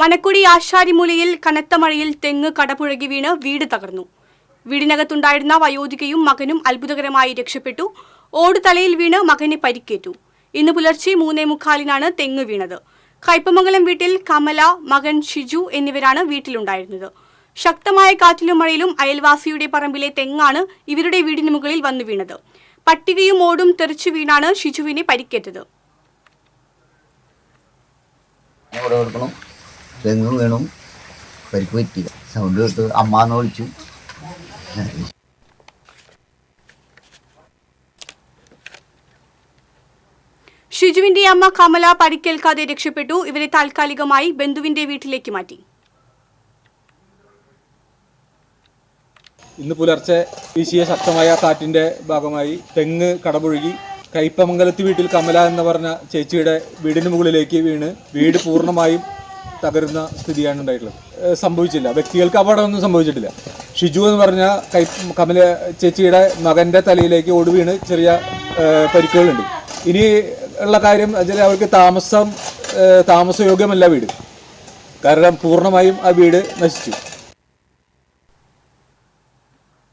മനക്കുടി ആശാരിമൂലയിൽ കനത്ത മഴയിൽ തെങ്ങ് കടപുഴകി വീണ് വീട് തകർന്നു. വീടിനകത്തുണ്ടായിരുന്ന വയോധികയും മകനും അത്ഭുതകരമായി രക്ഷപ്പെട്ടു. ഓട് തലയിൽ വീണ് മകന് പരിക്കേറ്റു. ഇന്ന് പുലർച്ചെ 3:45-നാണ് തെങ്ങ് വീണത്. കയ്പമംഗലം വീട്ടിൽ കമല, മകൻ ഷിജു എന്നിവരാണ് വീട്ടിലുണ്ടായിരുന്നത്. ശക്തമായ കാറ്റിലും മഴയിലും അയൽവാസിയുടെ പറമ്പിലെ തെങ്ങാണ് ഇവരുടെ വീടിന് മുകളിൽ വന്നു വീണത്. പട്ടികയും ഓടും തെറിച്ചു വീണാണ് ഷിജുവിനെ പരിക്കേറ്റത്. തെങ്ങ് വീണു, പരിക്ക് പറ്റി. സൗണ്ട് കേട്ട് അമ്മാന്ന് വിളിച്ചു. ഷിജുവിന്റെ അമ്മ കമല പരിക്കേൽക്കാതെ രക്ഷപ്പെട്ടു. ഇവരെ താൽക്കാലികമായി ബന്ധുവിന്റെ വീട്ടിലേക്ക് മാറ്റി. ഇന്ന് പുലർച്ചെ വീശിയ ശക്തമായ കാറ്റിന്റെ ഭാഗമായി തെങ്ങ് കടപുഴകി കയ്പമംഗലത്ത് വീട്ടിൽ കമല എന്ന് പറഞ്ഞ ചേച്ചിയുടെ വീടിന് മുകളിലേക്ക് വീണ് വീട് പൂർണ്ണമായും തകരുന്ന സ്ഥിതിയാണ് ഉണ്ടായിട്ടുള്ളത്. സംഭവിച്ചില്ല, വ്യക്തികൾക്ക് അപകടമൊന്നും സംഭവിച്ചിട്ടില്ല. ഷിജു എന്ന് പറഞ്ഞ കമല ചേച്ചിയുടെ മകന്റെ തലയിലേക്ക് ഓട് വീണ് ചെറിയ പരിക്കുകളുണ്ട്. ഇനി ഉള്ള കാര്യം വെച്ചാൽ അവർക്ക് താമസയോഗ്യമല്ല വീട്, കാരണം പൂർണ്ണമായും ആ വീട് നശിച്ചു.